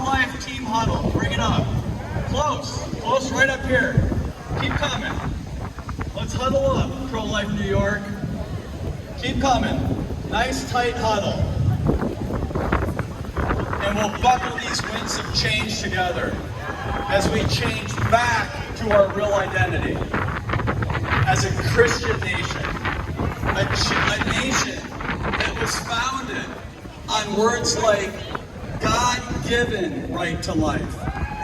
pro-life team huddle. Bring it up. Close right up here. Keep coming. Let's huddle up, Pro-Life New York. Keep coming. Nice tight huddle. And we'll buckle these winds of change together as we change back to our real identity as a Christian nation. A nation that was founded on words like God-given right to life,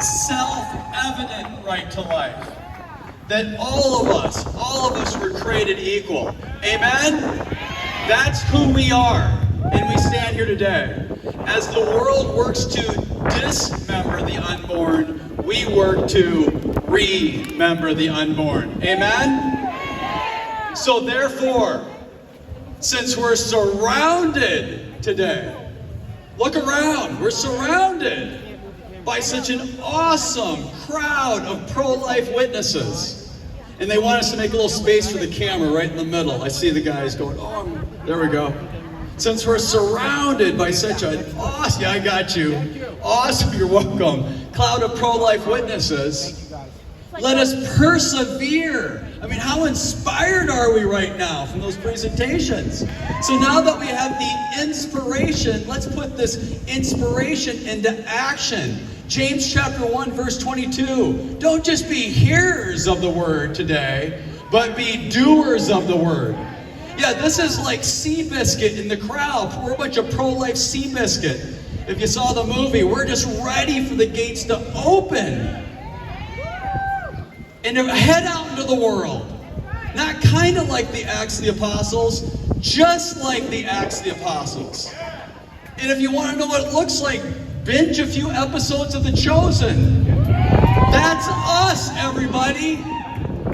self-evident right to life, that all of us were created equal. Amen? That's who we are, and we stand here today. As the world works to dismember the unborn, we work to remember the unborn. Amen? So therefore, since we're surrounded today, look around, we're surrounded by such an awesome crowd of pro-life witnesses. And they want us to make a little space for the camera right in the middle. I see the guys going, oh, there we go. Since we're surrounded by such an awesome, yeah, I got you. Awesome, you're welcome. Cloud of pro-life witnesses. Let us persevere. I mean, how inspired are we right now from those presentations? So now that we have the inspiration, let's put this inspiration into action. James chapter 1, verse 22. Don't just be hearers of the word today, but be doers of the word. Yeah, this is like Seabiscuit in the crowd. We're a bunch of pro-life Seabiscuit. If you saw the movie, we're just ready for the gates to open and to head out into the world. Not kind of like the Acts of the Apostles, just like the Acts of the Apostles. And if you want to know what it looks like, binge a few episodes of The Chosen. That's us, everybody.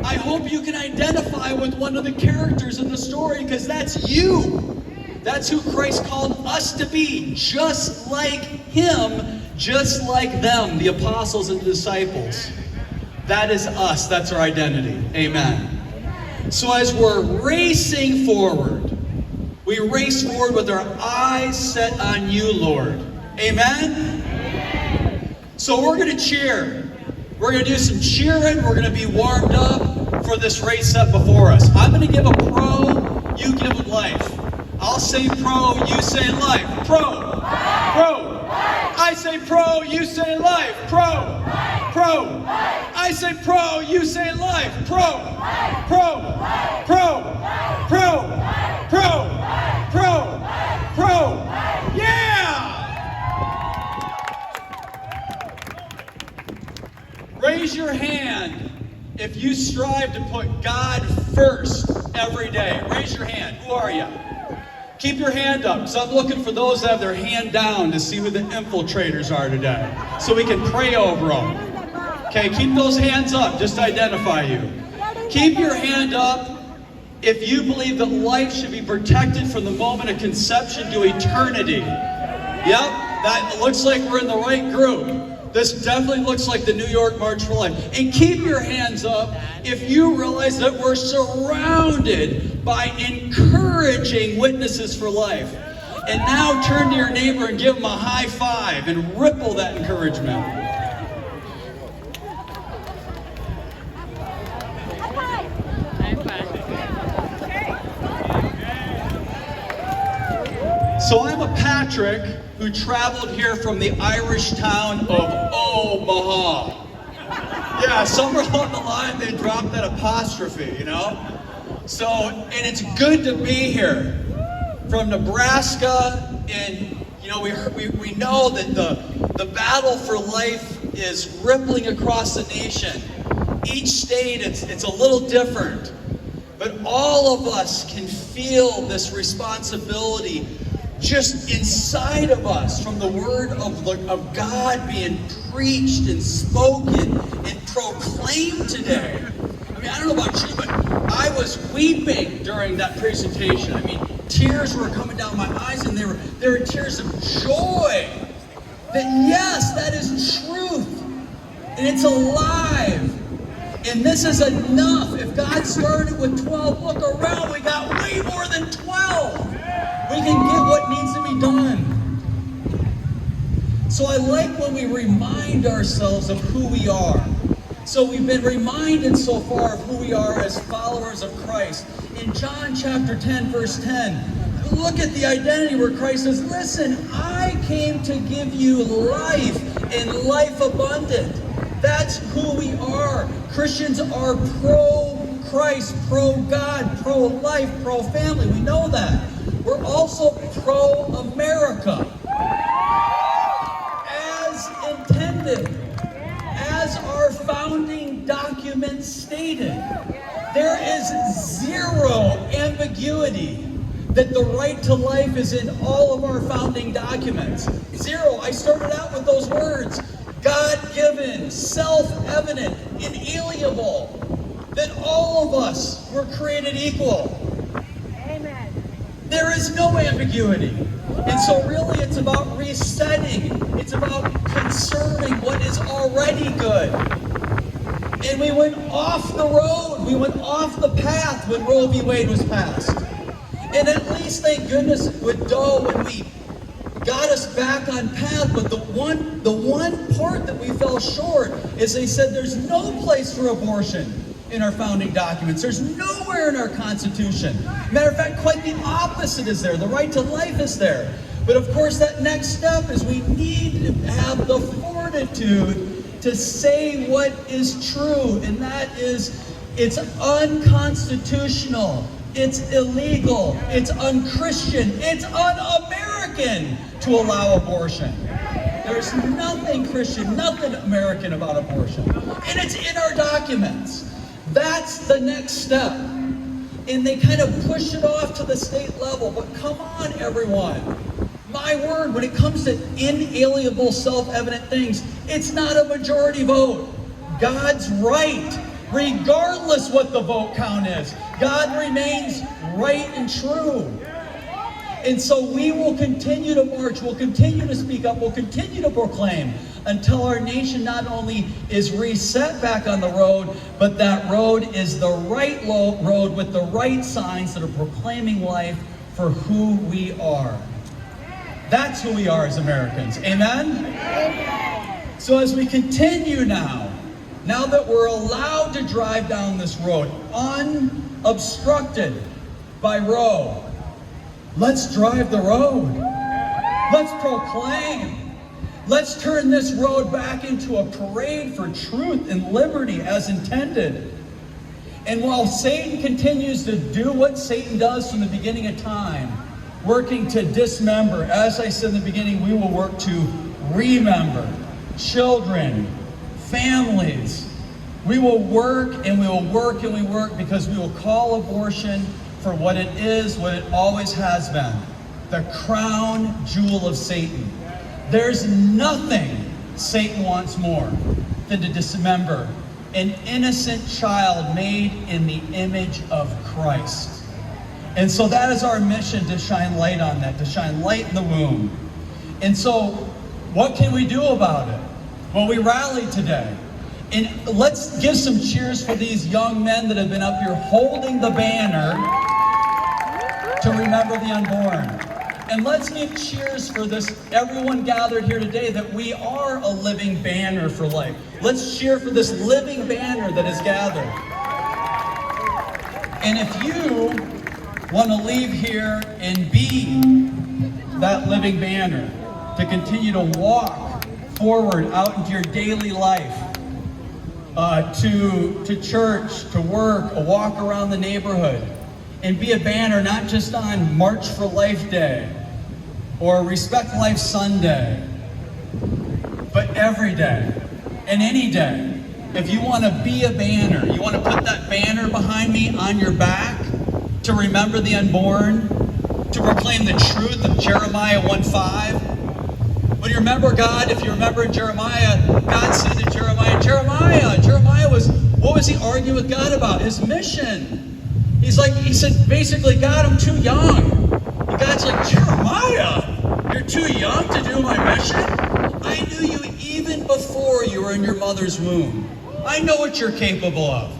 I hope you can identify with one of the characters in the story, because that's you. That's who Christ called us to be, just like him, just like them, the apostles and the disciples. That is us. That's our identity. Amen. So as we're racing forward, we race forward with our eyes set on you, Lord. Amen? So we're going to cheer. We're going to do some cheering. We're going to be warmed up for this race set before us. I'm going to give a pro, you give a life. I'll say pro, you say life. Pro. Pro. I say pro, you say life. Pro. Pro. I say pro, you say life. Pro. Pro. Pro. Pro. Pro. Pro. Pro. Yeah! Raise your hand if you strive to put God first every day. Raise your hand. Who are you? Keep your hand up, because I'm looking for those that have their hand down to see who the infiltrators are today, so we can pray over them. Okay, keep those hands up, just to identify you. Keep your hand up if you believe that life should be protected from the moment of conception to eternity. Yep, that looks like we're in the right group. This definitely looks like the New York March for Life. And keep your hands up if you realize that we're surrounded by encouraging witnesses for life. And now turn to your neighbor and give them a high five and ripple that encouragement. So I'm a Patrick who traveled here from the Irish town of Omaha. Yeah, somewhere along the line they dropped that apostrophe, you know? So, and it's good to be here. From Nebraska, and you know, we know that the battle for life is rippling across the nation. Each state, it's a little different. But all of us can feel this responsibility just inside of us from the word of God being preached and spoken and proclaimed today. I mean, I don't know about you, but I was weeping during that presentation. I mean, tears were coming down my eyes, and they were tears of joy. That yes, that is truth, and it's alive. And this is enough. If God started with 12, look around, we got way more than 12. We can get what needs to be done. So I like when we remind ourselves of who we are. So we've been reminded so far of who we are as followers of Christ. In John chapter 10, verse 10, look at the identity where Christ says, listen, I came to give you life and life abundant. That's who we are. Christians are pro-Christ, pro-God, pro-life, pro-family. We know that. We're also pro-America. As intended, as our founding documents stated, there is zero ambiguity that the right to life is in all of our founding documents. Zero. I started out with those words. God-given, self-evident, inalienable, that all of us were created equal. Amen. There is no ambiguity. And so really it's about resetting. It's about conserving what is already good. And we went off the road. We went off the path when Roe v. Wade was passed. And at least, thank goodness, with Doe, when we got us back on path, but the one part that we fell short is they said there's no place for abortion in our founding documents. There's nowhere in our Constitution. Matter of fact, quite the opposite is there. The right to life is there. But of course, that next step is we need to have the fortitude to say what is true, and that is it's unconstitutional, it's illegal, it's unchristian, it's un-American to allow abortion. There's nothing Christian, nothing American about abortion. And it's in our documents. That's the next step. And they kind of push it off to the state level. But come on, everyone. My word, when it comes to inalienable, self-evident things, it's not a majority vote. God's right, regardless what the vote count is. God remains right and true. And so we will continue to march, we'll continue to speak up, we'll continue to proclaim until our nation not only is reset back on the road, but that road is the right road with the right signs that are proclaiming life for who we are. That's who we are as Americans. Amen? Amen. So as we continue now that we're allowed to drive down this road unobstructed by Roe, let's drive the road. Let's proclaim. Let's turn this road back into a parade for truth and liberty as intended. And while Satan continues to do what Satan does from the beginning of time, working to dismember, as I said in the beginning, we will work to remember children, families. We will work and we will work and we work because we will call abortion for what it is, what it always has been, the crown jewel of Satan. There's nothing Satan wants more than to dismember an innocent child made in the image of Christ. And so that is our mission, to shine light on that, to shine light in the womb. And so what can we do about it? Well, we rallied today. And let's give some cheers for these young men that have been up here holding the banner to remember the unborn. And let's give cheers for this, everyone gathered here today, that we are a living banner for life. Let's cheer for this living banner that is gathered. And if you want to leave here and be that living banner, to continue to walk forward out into your daily life, to church, to work, a walk around the neighborhood, and be a banner not just on March for Life Day or Respect Life Sunday, but every day and any day. If you want to be a banner, you want to put that banner behind me on your back to remember the unborn, to proclaim the truth of Jeremiah 1:5. When you remember God, if you remember Jeremiah, God said to Jeremiah what was he arguing with God about? His mission. He said, basically, God, I'm too young. And God's like, Jeremiah, you're too young to do my mission? I knew you even before you were in your mother's womb. I know what you're capable of.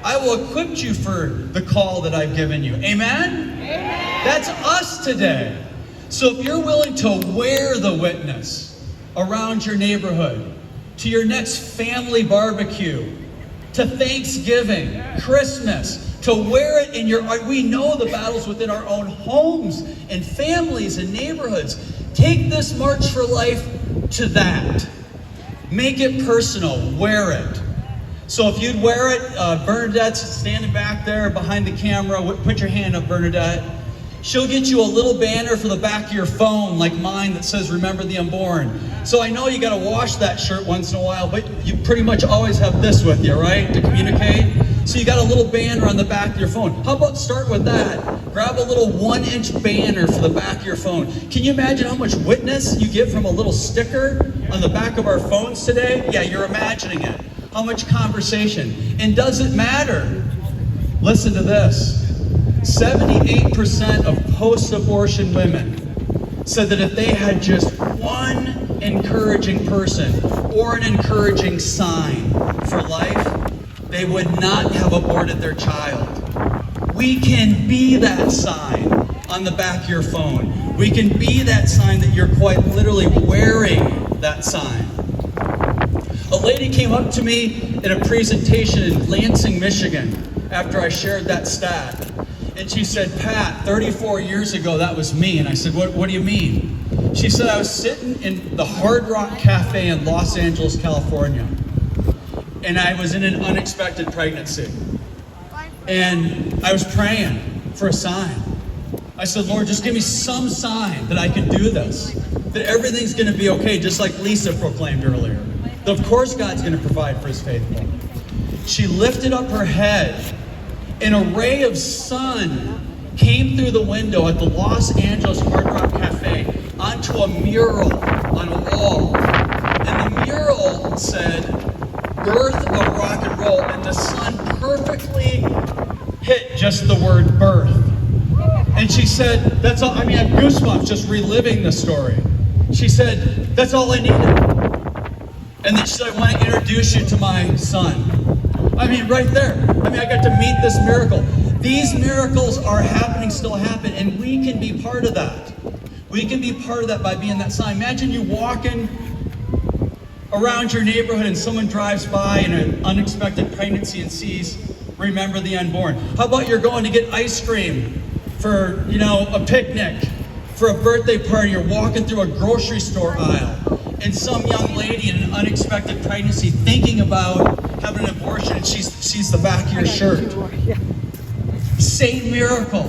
I will equip you for the call that I've given you. Amen? Amen. That's us today. So if you're willing to wear the witness, around your neighborhood, to your next family barbecue, to Thanksgiving, Christmas, to wear it in your, we know the battles within our own homes and families and neighborhoods. Take this March for Life to that. Make it personal, wear it. So if you'd wear it, Bernadette's standing back there behind the camera. Put your hand up, Bernadette. She'll get you a little banner for the back of your phone, like mine, that says, "Remember the Unborn." So I know you gotta wash that shirt once in a while, but you pretty much always have this with you, right, to communicate? So you got a little banner on the back of your phone. How about start with that? Grab a little 1-inch banner for the back of your phone. Can you imagine how much witness you get from a little sticker on the back of our phones today? Yeah, you're imagining it. How much conversation. And does it matter? Listen to this. 78% of post-abortion women said that if they had just one encouraging person or an encouraging sign for life, they would not have aborted their child. We can be that sign on the back of your phone. We can be that sign that you're quite literally wearing that sign. A lady came up to me in a presentation in Lansing, Michigan, after I shared that stat. And she said, "Pat, 34 years ago, that was me." And I said, what do you mean? She said, "I was sitting in the Hard Rock Cafe in Los Angeles, California. And I was in an unexpected pregnancy. And I was praying for a sign. I said, Lord, just give me some sign that I can do this. That everything's going to be okay, just like Lisa proclaimed earlier. That of course God's going to provide for his faithful." She lifted up her head. An ray of sun came through the window at the Los Angeles Hard Rock Cafe onto a mural on a wall. And the mural said, "Birth of rock and roll," and the sun perfectly hit just the word birth. And she said, "That's all." I mean, I have goosebumps just reliving the story. She said, "That's all I needed." And then she said, "I want to introduce you to my son." I mean, right there. I mean, I got to meet this miracle. These miracles are happening, still happen, and we can be part of that. We can be part of that by being that sign. Imagine you walking around your neighborhood and someone drives by in an unexpected pregnancy and sees, "Remember the Unborn." How about you're going to get ice cream for, a picnic, for a birthday party? You're walking through a grocery store aisle, and some young lady in an unexpected pregnancy thinking about having an abortion, and she sees the back of your shirt. Same miracle.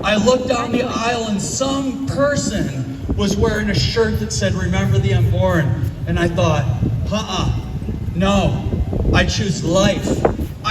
I looked down the aisle and some person was wearing a shirt that said, "Remember the Unborn." And I thought, no, I choose life.